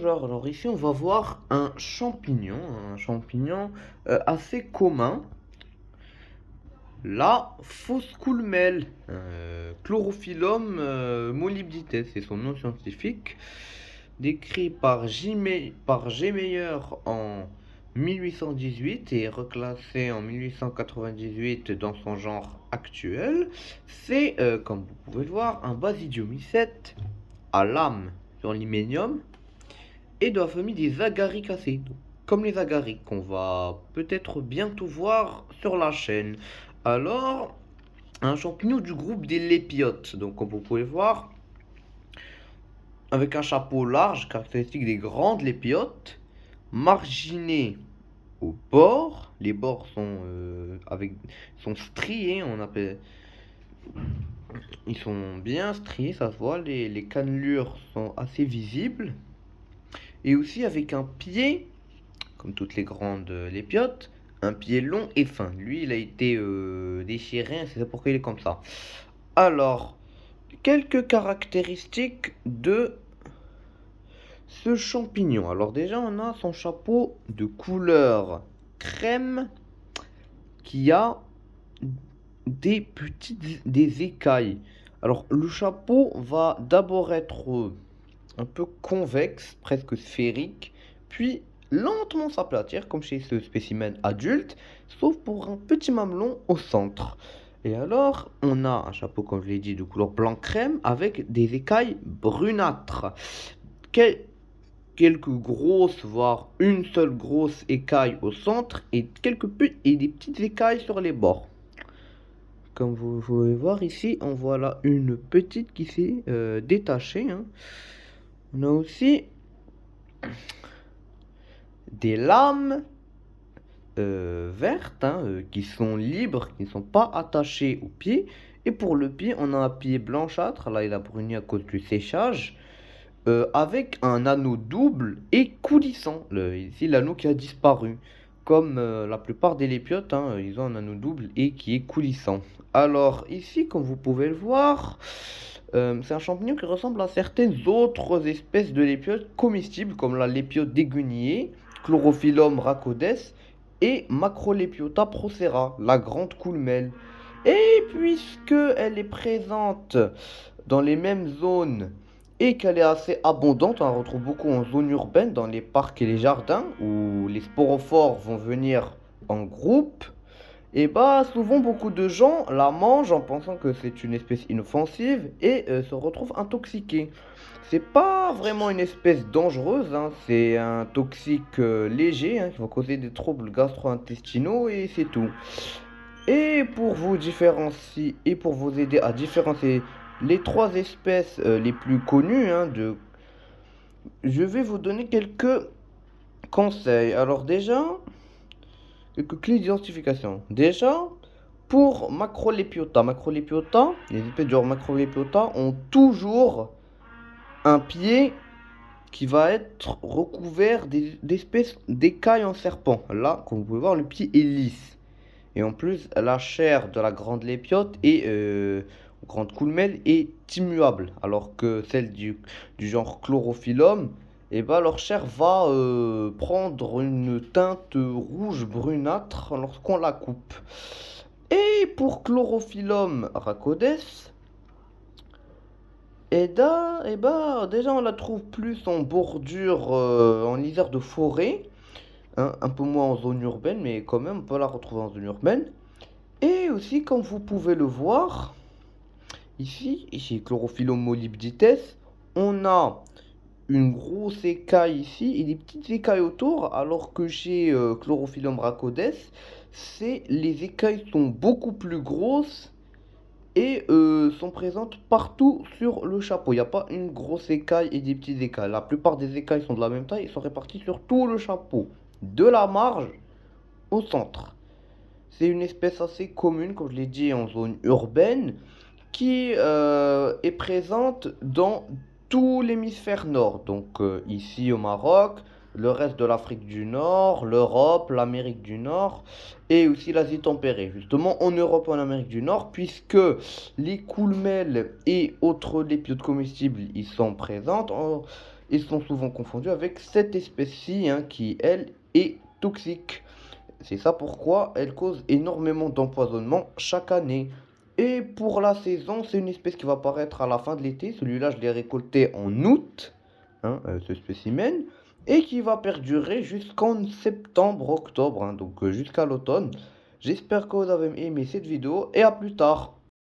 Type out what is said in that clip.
bonjour. Alors ici, on va voir un champignon assez commun, la fausse coulmelle, Chlorophyllum molybdite, c'est son nom scientifique, décrit par G. Meyer en 1818 et reclassé en 1898 dans son genre actuel. C'est, comme vous pouvez le voir, un basidiomycète à lame sur l'hyménium et de la famille des agaricacées, comme les agarics qu'on va peut-être bientôt voir sur la chaîne. Alors, un champignon du groupe des lépiotes, donc comme vous pouvez voir, avec un chapeau large, caractéristique des grandes lépiotes, marginé aux bords. Les bords sont striés, ils sont bien striés, ça se voit, les cannelures sont assez visibles. Et aussi avec un pied, comme toutes les grandes lépiotes, un pied long et fin. Lui, il a été déchiré, c'est pourquoi il est comme ça. Alors, quelques caractéristiques de ce champignon. Alors déjà, on a son chapeau de couleur crème qui a des écailles. Alors, le chapeau va d'abord être un peu convexe, presque sphérique, puis lentement s'aplatir, comme chez ce spécimen adulte, sauf pour un petit mamelon au centre. Et alors, on a un chapeau, comme je l'ai dit, de couleur blanc crème, avec des écailles brunâtres. Quelques grosses, voire une seule grosse écaille au centre, et des petites écailles sur les bords. Comme vous pouvez voir ici, on voit là une petite qui s'est détachée, hein. On a aussi des lames vertes, hein, qui sont libres, qui ne sont pas attachées au pied. Et pour le pied, on a un pied blanchâtre, là il a bruni à cause du séchage, avec un anneau double et coulissant. Ici, l'anneau qui a disparu. Comme la plupart des lépiotes, hein, ils ont un anneau double et qui est coulissant. Alors ici, comme vous pouvez le voir, c'est un champignon qui ressemble à certaines autres espèces de lépiotes comestibles, comme la lépiote déguenillée, Chlorophyllum rhacodes et Macrolepiota procera, la grande coulmelle. Et puisque elle est présente dans les mêmes zones et qu'elle est assez abondante, on la retrouve beaucoup en zone urbaine, dans les parcs et les jardins, où les sporophores vont venir en groupe, et bah souvent beaucoup de gens la mangent en pensant que c'est une espèce inoffensive et se retrouvent intoxiqués. C'est pas vraiment une espèce dangereuse, hein, c'est un toxique léger, hein, qui va causer des troubles gastro-intestinaux et c'est tout. Et pour vous différencier et pour vous aider à différencier les trois espèces les plus connues, hein, je vais vous donner quelques conseils. Alors déjà, quelques clés d'identification. Déjà, pour Macrolepiota, les espèces de Macrolepiota ont toujours un pied qui va être recouvert d'espèces d'écailles en serpent. Là, comme vous pouvez voir, le pied est lisse. Et en plus, la chair de la grande lépiote et grande coulmelle est immuable, alors que celle du genre Chlorophyllum, et bah, leur chair va prendre une teinte rouge brunâtre lorsqu'on la coupe. Et pour Chlorophyllum rhacodes, déjà on la trouve plus en bordure, en lisière de forêt, hein, un peu moins en zone urbaine, mais quand même on peut la retrouver en zone urbaine. Et aussi, comme vous pouvez le voir, ici, chez Chlorophyllum molybdites, on a une grosse écaille ici et des petites écailles autour, alors que chez Chlorophyllum rhacodes, les écailles sont beaucoup plus grosses et sont présentes partout sur le chapeau. Il n'y a pas une grosse écaille et des petites écailles. La plupart des écailles sont de la même taille et sont réparties sur tout le chapeau, de la marge au centre. C'est une espèce assez commune, comme je l'ai dit, en zone urbaine, qui est présente dans tout l'hémisphère nord. Donc ici au Maroc, le reste de l'Afrique du Nord, l'Europe, l'Amérique du Nord et aussi l'Asie tempérée. Justement en Europe et en Amérique du Nord, puisque les coulmelles et autres lépiotes comestibles y sont présentes. Ils sont souvent confondus avec cette espèce-ci, hein, qui, elle, est toxique. C'est ça pourquoi elle cause énormément d'empoisonnement chaque année. Et pour la saison, c'est une espèce qui va apparaître à la fin de l'été. Celui-là, je l'ai récolté en août, hein, ce spécimen, et qui va perdurer jusqu'en septembre, octobre, hein, donc jusqu'à l'automne. J'espère que vous avez aimé cette vidéo et à plus tard.